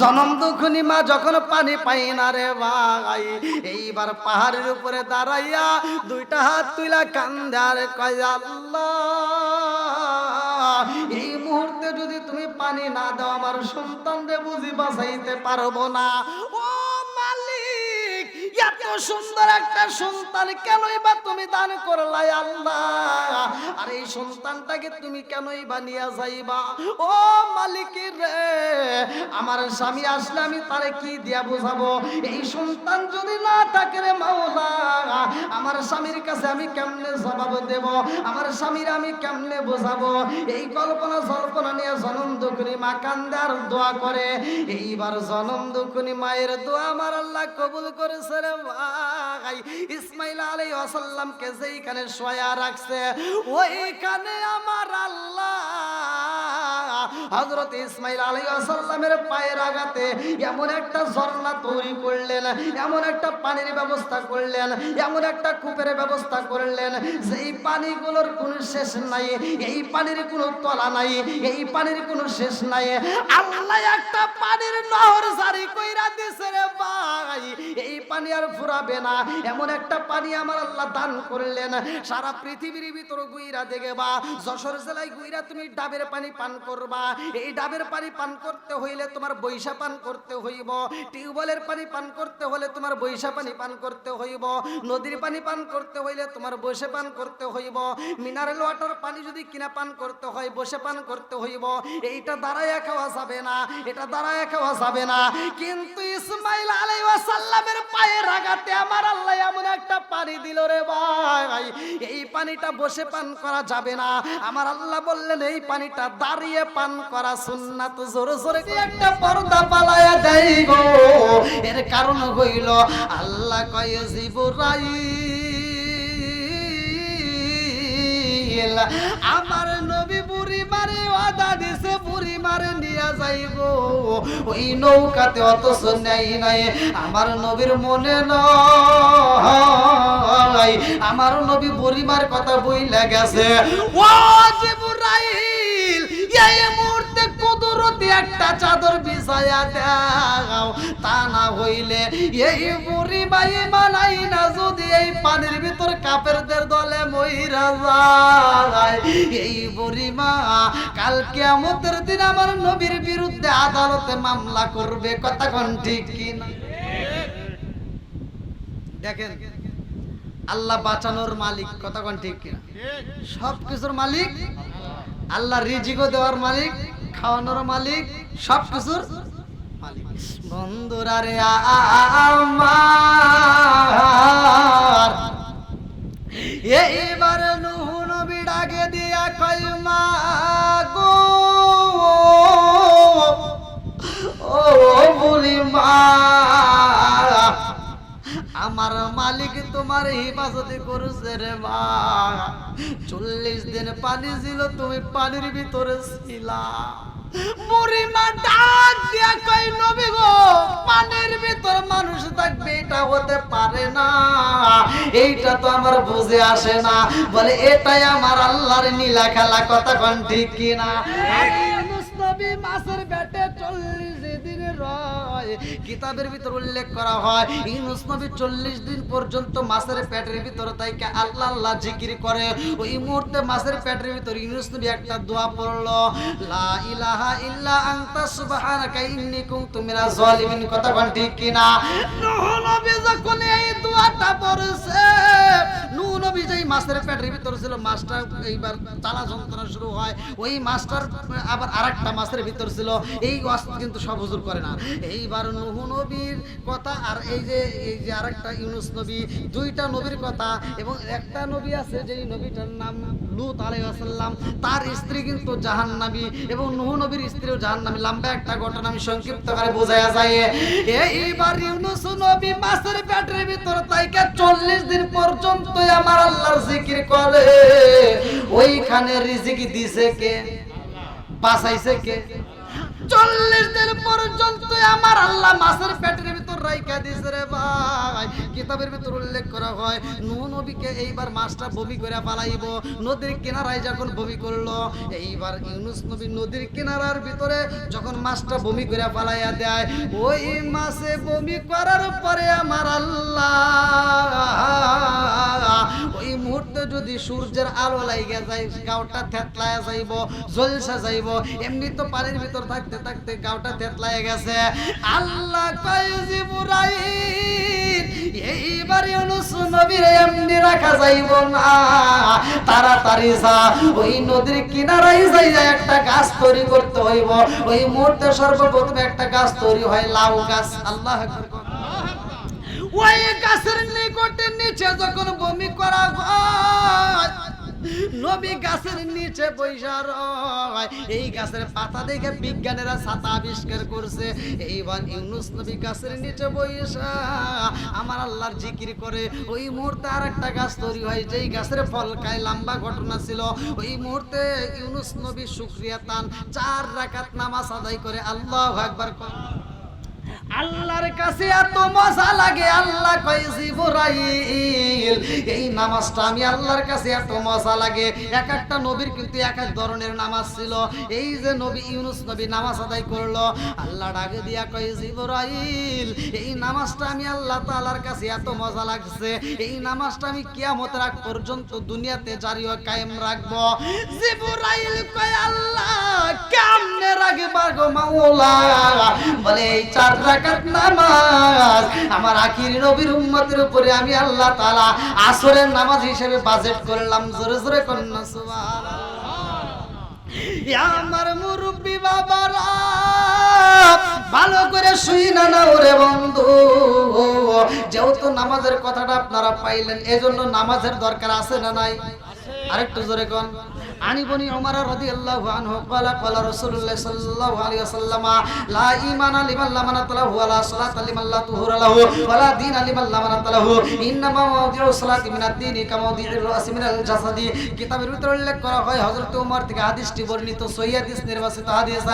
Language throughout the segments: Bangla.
জনম দুঃখিনী মা যখন পানি পাই না রে ভাই, এইবার পাহাড়ের উপরে দাঁড়াইয়া দুইটা হাত তুইলা কান্দে আর কয় আল্লাহ, এই মুহূর্তে যদি তুমি পানি না দাও আমার সন্তানরে বুঝি বাঁচাইতে পারবো না। ও মালিক, এত সুন্দর একটা সন্তান কেনই বা তুমি দান করলাই আল্লাহ, আর এই সন্তানটাকে তুমি কেনই বা নিয়ে যাইবা? ও মালিক রে, আমার স্বামী আসলে আমি তারে কি দিয়া বোঝাবো? এই সন্তান যদি না থাকে রে মাওলা, আমার স্বামীর কাছে আমি কেমনে জবাব দেব? আমার স্বামীর আমি কেমনে বোঝাবো? এই কল্পনা জল্পনা নিয়ে জনম দুঃখিনী মা কান্দে আর দোয়া করে। এইবার জনম দুঃখিনী মায়ের দোয়া আমার আল্লাহ কবুল করেছে রে ভাই। ইসমাইল আলাইহিস সালামকে যেইখানে শোয়া রাখছে ওইখানে আমার আল্লাহ হযরত ইসমাইল আলাইহিস সালামের পায়ের আঘাতে এমন একটা ঝর্ণা তৈরি করলেন, এমন একটা পানির ব্যবস্থা করলেন, এমন একটা কূপের ব্যবস্থা করলেন যেই পানিগুলোর কোনো শেষ নাই, এই পানির কোনো তলা নাই, এই পানির কোনো শেষ নাই। আল্লাহ একটা পানির নহর জারি কইরা দিছে রে ভাই, এই পানি আর ফুরাবে না, এমন একটা পানি আমার আল্লাহ দান করলেন। সারা পৃথিবীর ভিতর গুইরা দেখবা, যশোর জেলায় গুইরা তুমি ডাবের পানি পান করবা, এই ডাবের পানি পান করতে হইলে তোমার বৈশা পান করতে হইব, টিউবওয়েলের পানি পান করতে হলে তোমার বৈশা পানি পান করতে হইব, নদীর পানি পান করতে হইলে তোমার বসে পান করতে হইব, মিনারেল ওয়াটার পানি যদি কিনা পান করতে হয় বসে পান করতে হইব। এইটা দাঁড়ায় খাওয়া যাবে না, এটা দাঁড়ায় খাওয়া যাবে না। কিন্তু ইসমাইল আলাইহিস সালামের পায়ের আঘাতে আমার আল্লাহ এমন একটা পানি দিল রে ভাই, এই পানিটা বসে পান করা যাবে না। আমার আল্লাহ বললেন এই পানিটা দাঁড়িয়ে পান করা সুন্নাত। জোরে জোরে একটা পর্দা পালায়া দেই গো, এর কারণ হইল আল্লাহ কয় জিবরাইল আমার নবী বুড়ি মারে ওয়াদা দিছে, বুড়ি মারে নিয়ে যাইব ওই নৌকাতে, অথচ নেই নাই। আমার নবীর মনে নয়, আমার নবী বুড়িমার কথা বইলা গেছে। ও জিবরাইল, এই মুহূর্তে কুদরতি একটা চাদর বিছায়া দাও, তা না হইলে এই বুড়ি মাই মানাই না যদি এই পানির ভিতর কাফেরদের দলে মইরা যায়। এই বুড়ি মা কাল কিয়ামতের দিন আমার নবীর বিরুদ্ধে আদালতে মামলা করবে। কথা কোন ঠিক কি না? দেখেন আল্লাহ বাঁচানোর মালিক, কথা কোন ঠিক কিনা? সব কিছুর মালিক আল্লাহ, রিজিকও দেওয়ার মালিক, খাওয়ানোর মালিক, সব কিছুর মালিক। বন্ধুরা রে আমার, এইবার নূহ নবী ডাকে দিয়া কয় মা গো, ও বলি মা, আমার মালিক তোমার হিফাজতে করছে রে মা। 40 দিন পানি ছিল, তুমি পানির ভিতরে ছিলা। বুড়ি মা ডাক দিয়া কই নবী গো, পানির ভিতর মানুষ থাকবে এটা হতে পারে না, এইটা তো আমার বুঝে আসে না। বলে এটাই আমার আল্লাহর নীলা খেলা। কথা কোন ঠিক কিনা? নবী মাছের পেটে 40 দিন রয়। কিতাবের ভিতর উল্লেখ করা হয় ইউনূস নবী 40 দিন পর্যন্ত মাছের পেটের ভিতর থেকে আল্লাহ আল্লাহ জিকির করে। ওই মুহূর্তে মাছের পেটের ভিতর ইউনূস নবী একটা দোয়া পড়লো, লা ইলাহা ইল্লা আনতা সুবহানাকা ইন্নী কুনতু মিনাজ জালিমিন। কথা কোন ঠিক কিনা? নূহ নবী যখন এই দোয়াটা পড়ছে, নূহ নবী যেই মাছের পেটের ভিতর ছিল, মাছটা এইবার জ্বালা যন্ত্রণা শুরু হয়। ওই মাছটার আবার আরেকটা মাছের ভিতর ছিল। এই ওয়াজ কিন্তু সব হুজুর করে না। এইবার নূহ নবীর কথা আর এই যে আরেকটা ইউনূস নবী, দুইটা নবীর কথা। এবং একটা নবী আছে যেই নবীটার নাম লূত আলাইহিস সালাম, তার স্ত্রী কিন্তু জাহান্নামী এবং নূহ নবীর স্ত্রীও জাহান্নামী। লম্বা একটা ঘটনা, আমি সংক্ষিপ্ত করে বোঝায়া যায়। এইবার ইউনূস নবী মাছের পেটের ভিতর থেকে 40 দিন পর্যন্ত আমার আল্লাহর জিকির করে। ওইখানে রিজিক দিছে কে? বাঁচাইছে কে? 40 দিন পর্যন্ত আমার আল্লাহ মাছের পেটের ভিতর রাইখা দিছে রে ভাই। কিতাবের ভিতর উল্লেখ করা হয় নূহ নবীকে এইবার মাছটা বমি করে পালাইব, নদীর কিনারায় যখন বমি করলো, এইবার ইউনুস নবী নদীর কিনারার ভিতরে যখন মাছটা বমি করে পালাইয়া দেয়, ওই মাছে বমি করার পরে আমার আল্লাহ ওই মুহূর্তে যদি সূর্যের আলো লাইগা যায়, গাওটা থেতলায়া যাইব, জ্বলসা যাইব। এমনি তো পানির ভিতর থাকতে থাকতে গাওটা থেতলায়া গেছে। আল্লাহ কয় জিবরাইল, এইবার ইউনুস নবীর এমনি রাখা যাইব না, তাড়াতাড়ি যা ওই নদীর কিনারায় যাইয়া একটা গাছ তৈরি করতে হইব। ওই মুহূর্তে সর্বপ্রথম একটা গাছ তৈরি হয়, লাউ গাছ। আল্লাহ আকবার। ওই গাছের নিকটের নিচে যখন বমি করা হয়, নবী গাছের নিচে বৈশা রয়। এই গাছের পাতা দেখে বিজ্ঞানীরা ছাতা আবিষ্কার করছে। এইবার ইউনুস নবী গাছের নিচে বৈশা আমার আল্লাহর জিকির করে। ওই মুহূর্তে আর একটা গাছ তৈরি হয়, যেই গাছের ফল খায়। লম্বা ঘটনা ছিল। ওই মুহূর্তে ইউনুস নবী শুকরিয়া তান 4 রাকাত নামাজ আদায় করে আল্লাহু আকবার। আল্লাহর কাছে এত মজা লাগে, আল্লাহ কয় জিবরাইল, এই নামাজটা আমি আল্লাহর কাছে এত মজা লাগে। এক একটা নবীর কিন্তু এক এক ধরনের নামাজ ছিল। এই যে নবী ইউনুস নবী নামাজ আদায় করলো, আল্লাহ ডাকে দিয়া কয় জিবরাইল, এই নামাজটা আমি আল্লাহ তাআলার কাছে এত মজা লাগছে, এই নামাজটা আমি কিয়ামতের আগ পর্যন্ত দুনিয়াতে জারি ও কায়েম রাখবো। জিবরাইল কয় আল্লাহ কেমনে রাখবা গো মাওলা? বলে এই 4 রাকাত নামাজ আমার আখির নবীর উম্মতের উপরে আমি আল্লাহ তাআলা আসরের নামাজ হিসেবে বাজেট করলাম। জোরে জোরে কন্যা সুবহানাল্লাহ। আমার মুরব্বি বাবারা ভালো করে শুই না ওরে বন্ধু, যেহেতু নামাজের কথাটা আপনারা পাইলেন, এজন্য নামাজের দরকার আছে না নাই? আরেকটু জোরে কোন। আনি বনি ওমর রাদিয়াল্লাহু আনহু ক্বালা ক্বালা রাসূলুল্লাহ সাল্লাল্লাহু আলাইহি ওয়াসাল্লাম লা ঈমানা লিমান লা মানাত লাহু ওয়া লা সালাতা লিমান লা তুহুরা লাহু ওয়া লা দীনা লিমান লা মানাত লাহু ইন্নামা মাওদিউ সালাতি মিনাদ দীনি কামাওদিউর রাসি মিনাল জাসাদি। কিতাবের ভিতরে উল্লেখ করা হয়, হযরত ওমর থেকে হাদিসটি বর্ণিত, সহিহ হাদিস, নির্বাচিত হাদিস।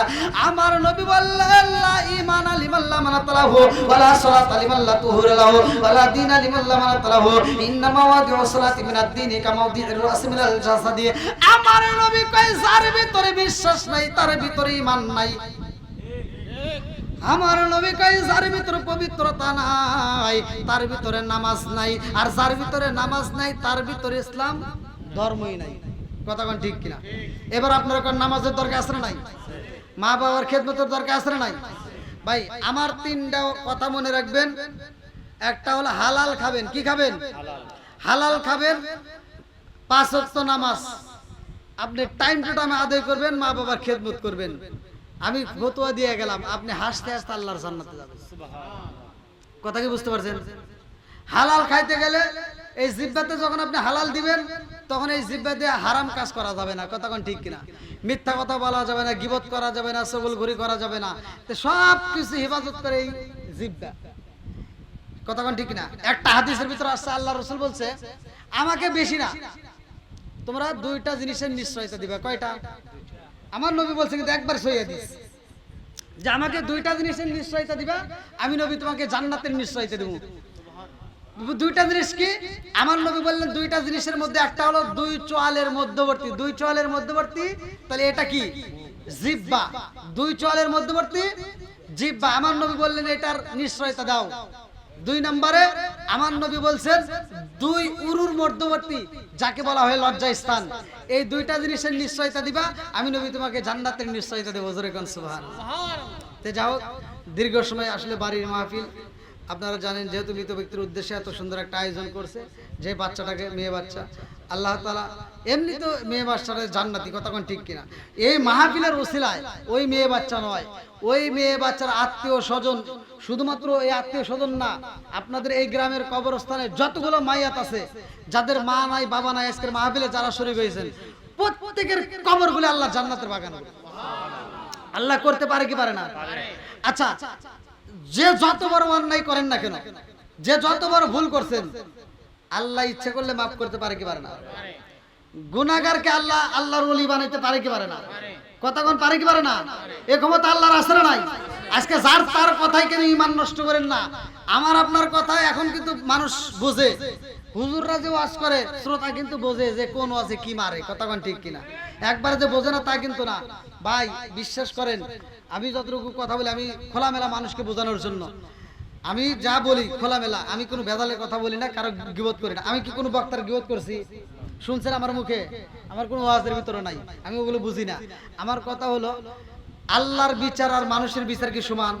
আমার নবী বললেন লা ঈমানা লিমান লা মানাত লাহু ওয়া লা সালাতা লিমান লা তুহুরা লাহু ওয়া লা দীনা লিমান লা মানাত লাহু ইন্নামা মাওদিউ সালাতি মিনাদ দীনি কামাওদিউর রাসি মিনাল জাসাদি। আমার নবী কয় যার ভিতরে বিশ্বাস নাই তার ভিতরে ঈমান নাই। আমার নবী কয় যার ভিতরে পবিত্রতা নাই তার ভিতরে নামাজ নাই, আর যার ভিতরে নামাজ নাই তার ভিতরে ইসলাম ধর্মই নাই। কথা কোন ঠিক কিনা? এবার আপনারা কোন নামাজের দরকার আছে না নাই? মা বাবার খেদমতের দরকার আছে না নাই? ভাই আমার 3টা কথা মনে রাখবেন। একটা হলো হালাল খাবেন। কি খাবেন? হালাল খাবেন। 5 ওয়াক্ত নামাজ আপনি টাইম টু টাইম আদায় করবেন, মা বাবার খেদমত করবেন। আমি ফতোয়া দিয়ে গেলাম, আপনি হাসতে হাসতে আল্লাহর জান্নাতে যাবেন। কথা কি বুঝতে পারছেন? হালাল খাইতে গেলে এই জিহ্বাতে যখন আপনি হালাল দিবেন, তখন এই জিহ্বা দিয়ে হারাম কাজ করা যাবে না। কথা কোন ঠিক কিনা? মিথ্যা কথা বলা যাবে না, গীবত করা যাবে না, চগলখড়ি করা যাবে না। তো সব কিছু হেফাজত করে এই জিহ্বা। কথা কোন ঠিক কিনা? একটা হাদিসের ভিতরে আসছে, আল্লাহ রাসূল বলছে আমাকে বেশি না তোমরা 2টা জিনিসের নিশ্চয়তা দিবা। কয়টা? আমার নবী বলছে কিন্তু একবার সহিহ হাদিস, যে আমাকে 2টা জিনিসের নিশ্চয়তা দিবা, আমি নবী তোমাকে জান্নাতের নিশ্চয়তা দেব। 2টা জিনিস কি? আমার নবী বললেন 2টা জিনিসের মধ্যে একটা হলো 2 চোয়ালের মধ্যবর্তী। 2 চোয়ালের মধ্যবর্তী, তাহলে এটা কি? জিহ্বা। 2 চোয়ালের মধ্যবর্তী জিহ্বা। আমার নবী বললেন এটার নিশ্চয়তা দাও। 2 নম্বরে আমার নবী বলছেন 2 উরুর মধ্যবর্তী, যাকে বলা হয় লজ্জা স্থান। এই 2টা জিনিসের নিশ্চয়তা দিবা, আমি নবী তোমাকে জান্নাতের নিশ্চয়তা দেব। জোরে কোন সুবহানাল্লাহ। তে যাও, দীর্ঘ সময় আসলে বাড়ির মাহফিল, আপনারা জানেন যেহেতু মৃত ব্যক্তির উদ্দেশ্যে এত সুন্দর একটা আয়োজন করছে, যে বাচ্চাটাকে, মেয়ে বাচ্চা, আল্লাহ তাআলা এমনি তো মেয়ে বাচ্চাটা জান্নাতি। কথা কোন ঠিক কিনা? এই মাহফিলের ওসিলায় ওই মেয়ে বাচ্চা নয়, ওই মেয়ে বাচ্চার আত্মীয় স্বজন, শুধুমাত্র এই আত্মীয় স্বজন না, আপনাদের এই গ্রামের কবরস্থানে যতগুলো মাইয়াত আছে, যাদের মা নাই বাবা নাই, আজকের মাহফিলে যারা শরীক হয়েছেন, প্রত্যেকের কবরগুলো আল্লাহ জান্নাতের বাগান আল্লাহ করতে পারে কি পারে না? আচ্ছা, যে যত বড় অন্যায় করেন না কেন, যে যত বড় ভুল করছেন, আল্লাহ ইচ্ছে করলে মাফ করতে পারে কি পারে না? গুনাহগারকে আল্লাহ আল্লাহর ওলি বানাইতে পারে কি পারে না? কতক্ষণ পারে কি পারে না? এ ক্ষমতা আল্লাহর আছে না নাই? আজকে যার তার কথাই কেন ঈমান নষ্ট করেন না। আমার আপনার কথা এখন কিন্তু মানুষ বোঝে, হুজুররা যে ওয়াজ করে শ্রোতা কিন্তু বোঝে যে কোন ওয়াজে কি মারে, কতক্ষণ ঠিক কিনা। একবারে যে বোঝে না তা কিন্তু না ভাই, বিশ্বাস করেন। আমি যতটুকু কথা বলি আমি খোলামেলা মানুষকে বোঝানোর জন্য, আমি যা বলি খোলামেলা, আমি কোনো ভেদালের কথা বলি না, কারো গীবত করি না। আমি কি কোনো বক্তার গীবত করছি শুনছেন আমার মুখে? আমার কোনো ওয়াজের ভিতরে নাই, আমি ওগুলো বুঝি না। আমার কথা হলো আল্লাহর বিচার আর মানুষের বিচার কি সমান?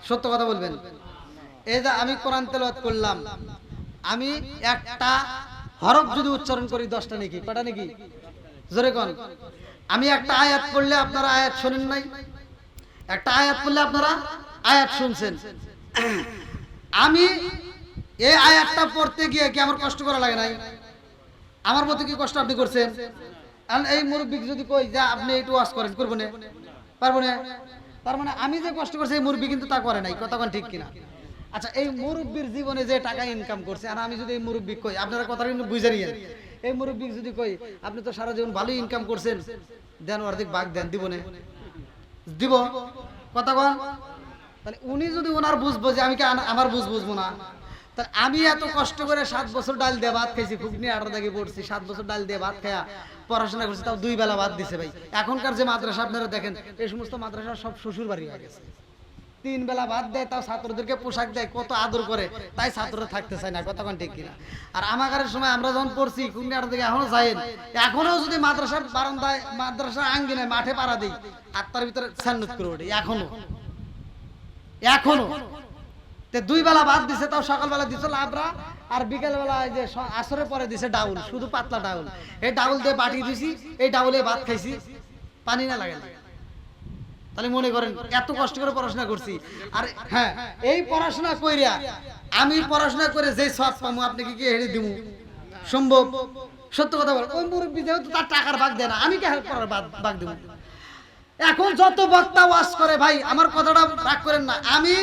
সত্য কথা বলবেন। এই যে আমি কোরআন তেলাওয়াত করলাম, আমি একটা হরফ যদি উচ্চারণ করি 10টা নাকি, কটা নাকি? জোরে কোন। আমি একটা আয়াত পড়লে আপনারা আয়াত শুনেন নাই, একটা আয়াত পড়লে আপনারা আয়াত শুনছেন। আমি এই আয়াতটা পড়তে গিয়ে কি আমার কষ্ট করা লাগে নাই? আমার মতো কি কষ্ট আপনি করছেন? এই মুরব্বী যদি কই যে আপনি একটু ওয়াজ করেন, করবো না, পারবো না, তার মানে আমি যে কষ্ট করছি এই মুরব্বী কিন্তু তা করে নাই, কতক্ষণ ঠিক কিনা। আচ্ছা, এই মুরব্বীর জীবনে যে টাকা ইনকাম করছে, আর আমি যদি এই মুরব্বী কই, আপনারা কথা কিন্তু বুঝে নিয়েন, এই মুরব্বী যদি কই আপনি তো সারা জীবন ভালোই ইনকাম করছেন, দেন অর্ধেক ভাগ দেন, দিব না? দিব, কতক্ষণ। তাহলে উনি যদি ওনার বুঝবো যে আমি কি আমার বুঝবো না, তাহলে আমি এত কষ্ট করে 7 বছর ডাল দিয়ে ভাত খাইছি, খুবনি 18 দাগে পড়ছি, 7 বছর ডাল দিয়ে ভাত খায়া পড়াশোনা করছি, তাও 2 বেলা ভাত দিছে ভাই। এখনকার যে মাদ্রাসা আপনারা দেখেন, এই সমস্ত মাদ্রাসা সব শ্বশুর বাড়ি হয়ে গেছে, 3 বেলা ভাত দেয়, তাও ছাত্রদেরকে পোশাক দেয়, কত আদর করে, তাই ছাত্ররা থাকতে চায় না, কতক্ষণ ঠিক কিনা। আর আমাদের সময় আমরা যখন পড়ছি খুবনি 18 দাগে, এখনো যাইন, এখনো যদি মাদ্রাসার বারান্দায়, মাদ্রাসার আঙ্গিনায়, মাঠে পাড়া দিই, আত্মার ভিতরে সান্নত করে ওঠে এখনো। তে 2 বেলা ভাত দিছে, তাও সকালবেলা দিছে লাবড়া, আর বিকেলবেলা যে আসরের পরে দিছে ডাউল, শুধু পাতলা ডাউল। এই ডাউল দিয়ে বাটি দিছি, এই ডাউলে ভাত খাইছি, পানি না লাগে। তাহলে মনে করেন এত কষ্ট করে পড়াশোনা করছি। আর হ্যাঁ, এই পড়াশোনা কইরা আমি পড়াশোনা করে যে সব পামু, আপনি কি হেরে দিমু? সম্ভব? সত্য কথা বল। ওই মুরব্বি যেহেতু তার টাকার ভাগ দেয় না, আমি কে হেল্প করার ভাগ দেবো? এখন যত বক্তা ওয়াজ করে ভাই, আমার কথাটা রাগ করেন না, আমি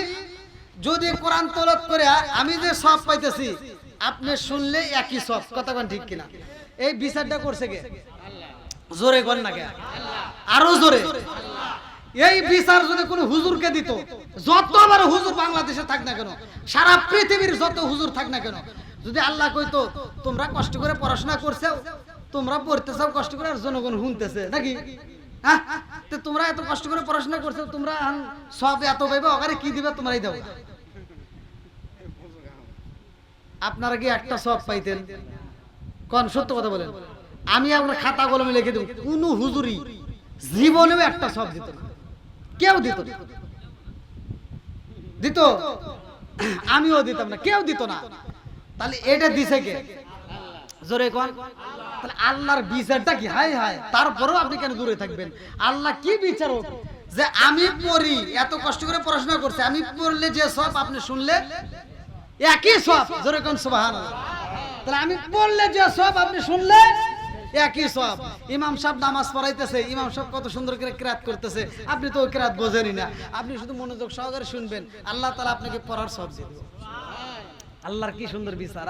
যদি কোরআন তেলাওয়াত করে আমি যে সব পাইতেছি, আপনি শুনলে একই সব, কতক্ষণ ঠিক কিনা। এই বিচারটা করছে কে? জোরে কর না কে? আরো জোরে। এই বিচার যদি কোনো হুজুরকে দিত, যত বড় হুজুর বাংলাদেশে থাক না কেন, সারা পৃথিবীর যত হুজুর থাক না কেন, যদি আল্লাহ কইতো তোমরা কষ্ট করে পড়াশোনা করছো, তোমরা পড়তেছাও কষ্ট করে, আর জনগণ শুনতেছে নাকি, হ্যাঁ, তো তোমরা এত কষ্ট করে পড়াশোনা করছো, তোমরা সব এত পাইবে, ওখানে কি দিবে তোমরাই দাও। আপনারা কি একটা সব পাইতেন? কোন সত্য কথা বলেন। আমি আপনার খাতা কলমে লিখে দেব, কোন হুজুরি জীবনেও একটা সব দিত না, কেউ দিত না। দিত? আমিও দিতাম না, কেউ দিত না। তাহলে এটা দিছে কে? জোরে কোন। তাহলে আল্লাহর বিচারটা কি? হাই হাই, তারপরেও আপনি কেন দূরে থাকবেন? আল্লাহ কি বিচারক যে আমি পড়ি, এত কষ্ট করে পড়াশোনা করছি, আমি পড়লে যে সব, আপনি শুনলে একই সব। জোরে কোন সুবহানাল্লাহ। তাহলে আমি পড়লে যে সব, আপনি শুনলে একই সব। ইমাম সাহেব নামাজ পড়াইতেছে, ইমাম সাহেব কত সুন্দর করে কিরাত করতেছে, আপনি তো কিরাত বোঝেনই না, আপনি শুধু মনোযোগ সহকারে শুনবেন, আল্লাহ তাআলা আপনাকে পড়ার সব দিবেন। আল্লাহর কি সুন্দর বিচার।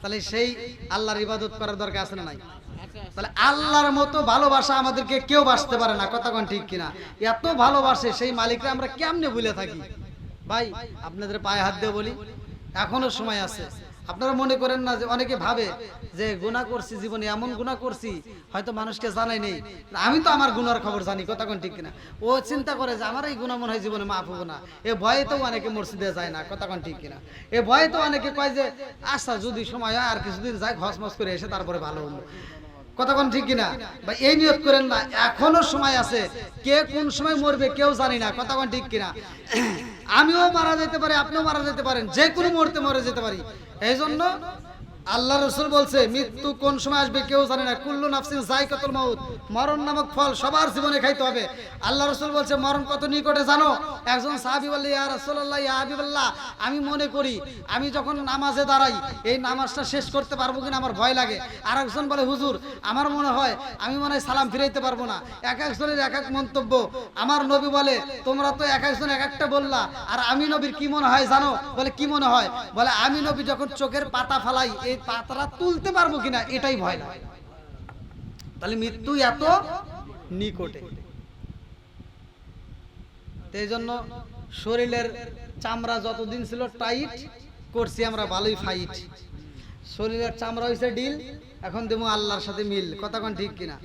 তাহলে সেই আল্লাহর ইবাদত করার দরকার আছে না নাই? তাহলে আল্লাহর মতো ভালোবাসা আমাদেরকে কেউ বাসতে পারে না, কতক্ষণ ঠিক কিনা। এত ভালোবাসে সেই মালিকরা আমরা কেমনে ভুলে থাকি? ভাই আপনাদের পায়ে হাত দিয়ে বলি, এখনো সময় আছে। আপনারা মনে করেন না যে অনেকে ভাবে যে গুনাহ করছি জীবনে, এমন গুনাহ করছি হয়তো মানুষকে জানাই নেই, আমি তো আমার গুনার খবর জানি, কতক্ষণ ঠিক কিনা। ও চিন্তা করে যে আমার এই গুনাহ মনে হয় জীবনে মাফ হবে না, এ ভয়ে তো অনেকে মসজিদে যায় না, কতক্ষণ ঠিক কিনা। এ ভয়ে তো অনেকে কয় যে আচ্ছা যদি সময় হয় আর কিছুদিন যায়, ঘসমস করে এসে তারপরে ভালো হলো, কতক্ষণ ঠিক কিনা। বা এই নিয়ত করেন না, এখনো সময় আছে, কে কোন সময় মরবে কেউ জানি না, কতক্ষণ ঠিক কিনা। আমিও মারা যেতে পারি, আপনিও মারা যেতে পারেন, যে কোনো মুহূর্তে মরে যেতে পারি। এই জন্য আল্লাহ রাসূল বলছে মৃত্যু কোন সময় আসবে কেউ জানে না, কুল্লু নাফসিন যায়কাতুল মাউত, মরণ নামক ফল সবার জীবনে খাইতে হবে। আল্লাহ রাসূল বলছে মরণ কত নিকটে জানো? একজন সাহাবী বলল ইয়া রাসূলুল্লাহ, ইয়া হাবিবাল্লাহ, আমি মনে করি আমি যখন নামাজে দাঁড়াই এই নামাজটা শেষ করতে পারবো কিনা আমার ভয় লাগে। আর একজন বলে হুজুর আমার মনে হয় আমি মনে হয় সালাম ফিরাইতে পারবো না। এক একজনের এক এক মন্তব্য। আমার নবী বলে তোমরা তো এক একজন এক একটা বললা, আর আমি নবীর কি মনে হয় জানো? বলে কি মনে হয়? বলে আমি নবী যখন চোখের পাতা ফালাই এই পাতাটা তুলতে পারবো কিনা এটাই ভয় লাগে। তাহলে মৃত্যু এত নিকটে, এই জন্য শরীরের চামড়া যতদিন ছিল টাইট করছি আমরা ভালোই ফাইট, শরীরের চামড়া হয়েছে ডিল, এখন দেবো আল্লাহর সাথে মিল, কথা কোন ঠিক কিনা?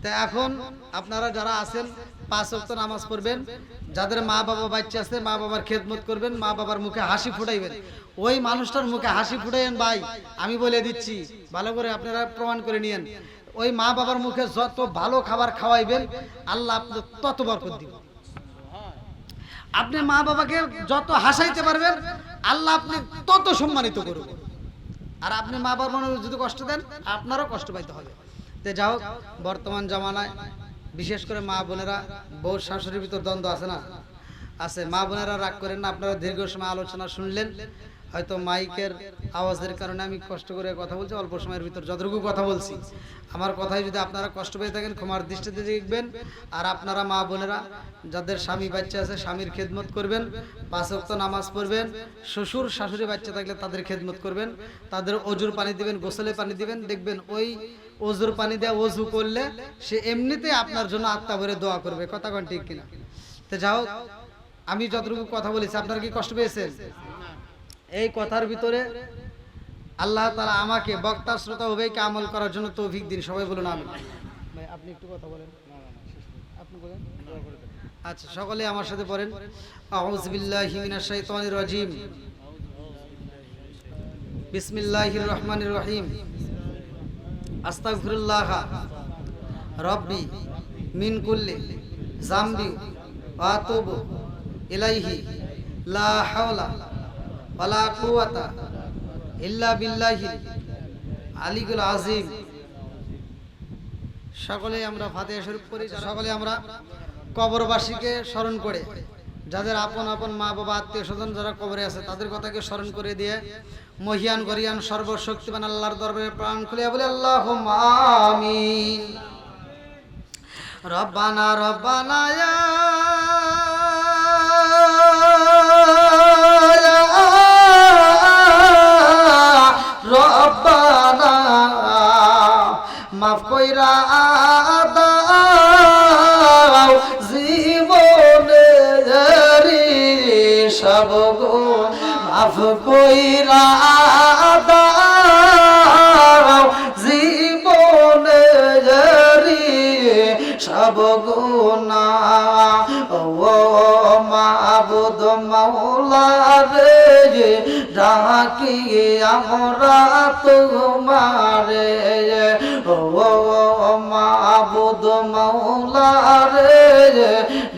তা এখন আপনারা যারা আছেন 5 ওয়াক্ত নামাজ পড়বেন, যাদের মা বাবা বাচ্চা আছে মা বাবার খেদমত করবেন, মা বাবার মুখে হাসি ফুটাইবেন, ওই মানুষটার মুখে হাসি ফুটাইবেন ভাই, আমি বলে দিচ্ছি ভালো করে আপনারা প্রমাণ করে নিয়েন, ওই মা বাবার মুখে যত ভালো খাবার খাওয়াইবেন আল্লাহ আপনার তত বরকত দিবেন। আপনি মা বাবাকে যত হাসাইতে পারবেন আল্লাহ আপনি তত সম্মানিত করবেন, আর আপনি মা বাবার মনে যদি কষ্ট দেন আপনারও কষ্ট পাইতে হবে। তো যাও, বর্তমান জামানায় বিশেষ করে মা বোনেরা, বউ শাশুড়ির ভিতর দ্বন্দ্ব আছে না? আছে। মা বোনেরা রাগ করেন না, আপনারা দীর্ঘ সময় আলোচনা শুনলেন, হয়তো মাইকের আওয়াজের কারণে আমি কষ্ট করে কথা বলছি, অল্প সময়ের ভিতর যতটুকু কথা বলছি, আমার কথায় যদি আপনারা কষ্ট পেয়ে থাকেন ক্ষমার দৃষ্টিতে দেখবেন। আর আপনারা মা বোনেরা যাদের স্বামী বাচ্চা আছে স্বামীর খেদমত করবেন, 5 ওয়াক্ত নামাজ পড়বেন, শ্বশুর শাশুড়ি বাচ্চা থাকলে তাদের খেদমত করবেন, তাদের অজুর পানি দিবেন, গোসলে পানি দিবেন, দেখবেন ওই অজুর পানি দেওয়া অজু করলে সে এমনিতে আপনার জন্য আত্মা ভরে দোয়া করবে, কথা কোন ঠিক কিনা? তো যাও, আমি যতটুকু কথা বলেছি আপনারা কি কষ্ট পেয়েছেন? এই কথার ভিতরে আল্লাহ তাআলা আমাকে বক্তা শ্রোতা উভয়কে আমল করার জন্য তৌফিক দিন, সবাই বলুন আমিন। ভাই আপনি একটু কথা বলেন, আপনি বলেন। আচ্ছা, সকলে আমার সাথে পড়েন, আউযু বিল্লাহি মিনাশ শাইতানির রাজিম, বিসমিল্লাহির রহমানির রহিম, আস্তাগফিরুল্লাহ রাব্বি মিন কুল্লি যামবি ওয়া আতুবু ইলাইহি লা হাওলা ওয়ালা কুওয়াতা ইল্লা বিল্লাহিল আলিয়্যিল আযীম। সকলে আমরা ফাতিহা শরীফ পড়ি, সকলে আমরা কবরবাসীকে স্মরণ করে, যাদের আপন আপন মা বাবা আত্মীয় স্বজন যারা কবরে আছে তাদের কথাকে স্মরণ করে দিয়ে মহিয়ান গরিয়ান সর্বশক্তিমান আল্লাহর দরবারে প্রাণ খুলে বলে আল্লাহুম্মা আমিন। রব্বানা রব্বানা ইয়া রব্বানা মাফ কইরা দাও জীবনের সব গুনাহ, মাফ কইরা দাও জীবনের সব গুনাহ। ও মাবুদ মাওলা রে, ডাকি আমরা তোমারে, ও মাবুদ মাওলা রে,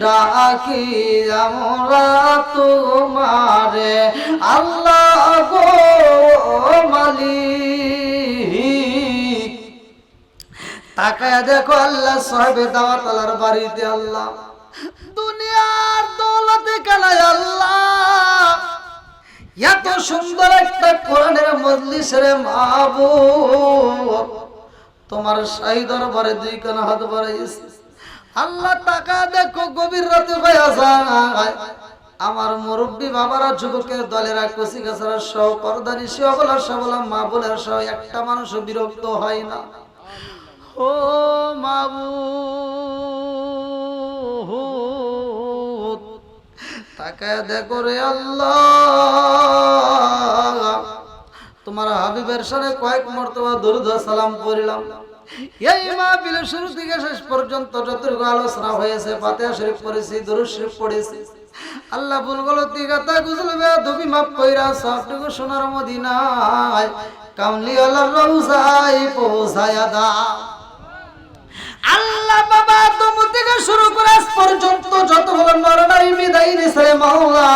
ডাকি আমরা তোমারে। আল্লাহ গো মালিক, তাকায় দেখো আল্লাহ সাহেবে দাওয়াত আল্লাহর বাড়িতে, আল্লাহ দুনিয়ার দৌলতে কানায় আল্লাহ এত সুন্দর একটা কোরআনের মজলিস রে মাহবুব, তোমার শাহী দরবারে 2 কানা হাত বাড়াইছি আল্লাহ। টাকা দেখো গভীর রাতে ভাইয়া যায় আমার মুরব্বী বাবারা, যুবকের দলেরা, কচি গাছারা সহ, পর্দানি সবলা সবলা মা বোনের সহ একটা মানুষও বিরক্ত হয় না। ও মাবুদ, তাকায় দেখো রে আল্লাহ, তোমার হাবিবের সাথে কয়েক মর্তবা দরুদ সালাম পড়লাম। এই মাহফিলের শুরু থেকে শেষ পর্যন্ত যতটুকু আলোচনা হয়েছে ফাতিহা শরীফ পড়েছি, দরুদ শরীফ পড়েছি। আল্লাহ ভুল গলতি গাতা গুজলবে তুমি মাফ কইরা সবটুকু সোনার মদিনায় কামলি আল্লাহর রওজায় পৌঁছায়া দাও। আল্লাহ বাবা তুমি থেকে শুরু করে আজ পর্যন্ত যত হলো নরনারী বিদায় দিছে মাওলা,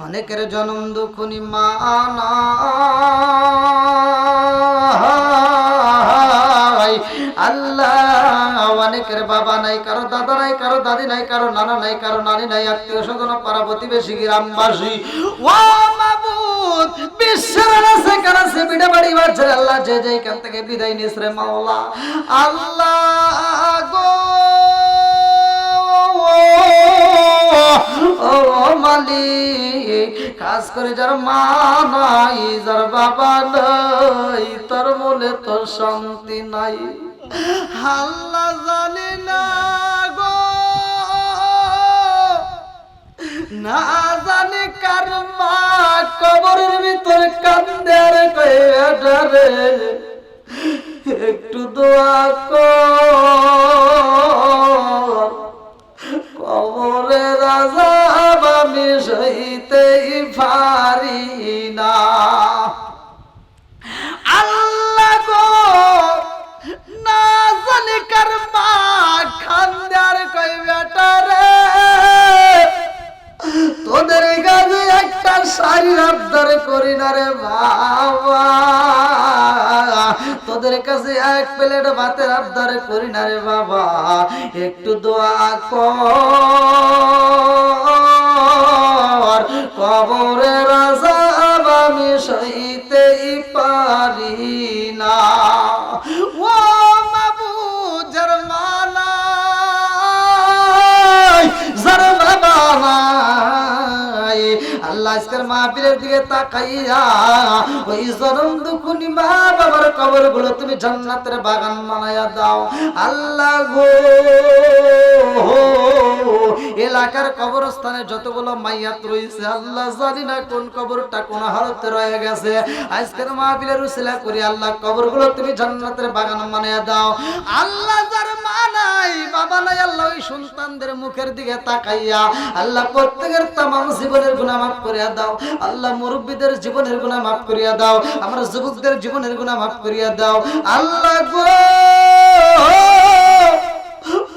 অনেকের জন্ম দুঃখনি মা নাই আল্লাহ, অনেকের বাবা নাই, কারো দাদা নাই, কারো দাদি নাই, কারো নানা নাই, কারো নানি নাই, আত্মীয় স্বজন পাড়া প্রতিবেশী গ্রামবাসী। ও মাবুদ, বিশ্বের আছে কাছে বিড়া বাড়ি বাড়ছে আল্লাহ, যে যেখান থেকে বিদায় নিস রে মাওলা। আল্লাহ গো ও মালিক, কাজ করে যার মা নাই, যার বাবা নাই, তার মনে তো শান্তি নাই। আল্লাহ জানি না গো না জানি কার মা কবরের ভিতর কান্দে আর কই বেটা রে একটু দোয়া কর, কবরের আযাব আমি সইতেই পারি না। আল্লাহ গো, না জানি কার মা কান্দে আর কই বেটা রে তোদের কাছে একটা শাড়ির আবদার করি না রে বাবা, তোদের কাছে এক প্লেট ভাতের আবদার করি না রে বাবা, একটু দোয়া কর, কবরের আযাব আমি সইতেই পারি না। ও মাবুদ, যার মা নাই, যার বাবা নাই, আল্লাহ আজকের মাহফিলের দিকে তাকাইয়া ওই জনম দুঃখী মা বাবার কবর গুলো তুমি জান্নাতের বাগান বানাইয়া দাও। আল্লাহ গো, এলাকার কবরস্থানে যতগুলো মাইয়াত রয়েছে আল্লাহ জানি না কোন কবরটা কোন হালতে রয়ে গেছে, আজকের মাহফিলের উসিলা করি আল্লাহ কবরগুলো তুমি জান্নাতের বাগান বানাইয়া দাও। আল্লাহ যার মা নাই বাবা নাই, আল্লাহ ওই সন্তানদের মুখের দিকে তাকাইয়া আল্লাহ প্রত্যেকের তামাম জীবনের গুনাহ মাফ করিয়া দাও। আল্লাহ মুরব্বীদের জীবনের গুনাহ মাফ করিয়া দাও, আমরা যুবকদের জীবনের গুনাহ মাফ করিয়া দাও। আল্লাহ গো,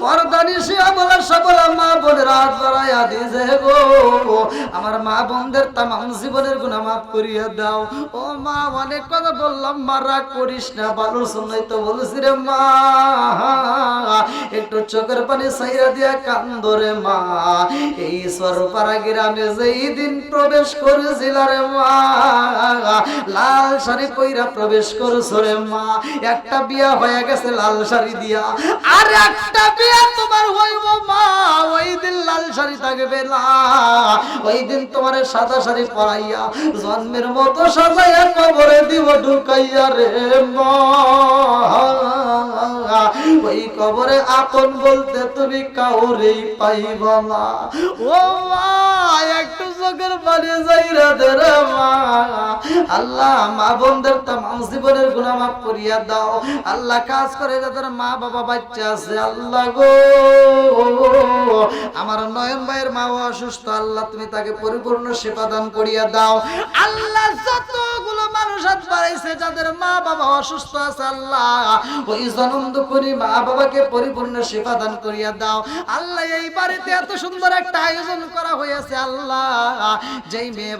পর্দানিশি আমলা সবলা মা বোনের হাত বাড়াইয়া দিয়েছে গো, আমার মা বোনদের তামাম জীবনের গুনাহ মাফ করিয়া দাও। ও মা, অনেক কথা বললাম মা, রাগ করিস না, ভালোর জন্যই তো বলছি রে মা, একটু চোখের পানি ছাইরা দিয়া কান্দো রে মা। এই সরপাড়া গ্রামে যেই দিন প্রবেশ করেছিল রে মা, লাল শাড়ি পইরা প্রবেশ করছো রে মা, একটা বিয়া হয়ে গেছে লাল শাড়ি দিয়া, আর একটা বিয়া তোমার হইব মা, ওই দিন লাল শাড়ি থাকবে না, ওই দিন তোমার সাদা শাড়ি পরাইয়া জন্মের মতো সাজাইয়া কবরে দিব ঢুকাইয়া রে মা। ওই কবরে আপন বলতে তুমি কাউরেই পাইবা না। ও মা, একটু চোখের পানি যাইরা দে রে মা। আল্লাহ মা বোনদের তামাম জীবনের গুনাহ মাফ করিয়া দাও। আল্লাহ কাজ করে যাদের মা বাবা বাচ্চা আছে আল্লাহ গো, আমার নয়ন ভাইয়ের মা অসুস্থ, আল্লাহ তুমি তাকে পরিপূর্ণ সেবা দান করিয়া দাও। আল্লাহ যতগুলো মানুষ হাত বাড়াইছে যাদের মা বাবা অসুস্থ আছে আল্লাহ ওই জনম দুঃখী মা বাবাকে পরিপূর্ণ সেবা দান করিয়া দাও। আল্লাহ এই বাড়িতে এত সুন্দর একটা আয়োজন করা হয়েছে আল্লাহ, যেই মেয়ে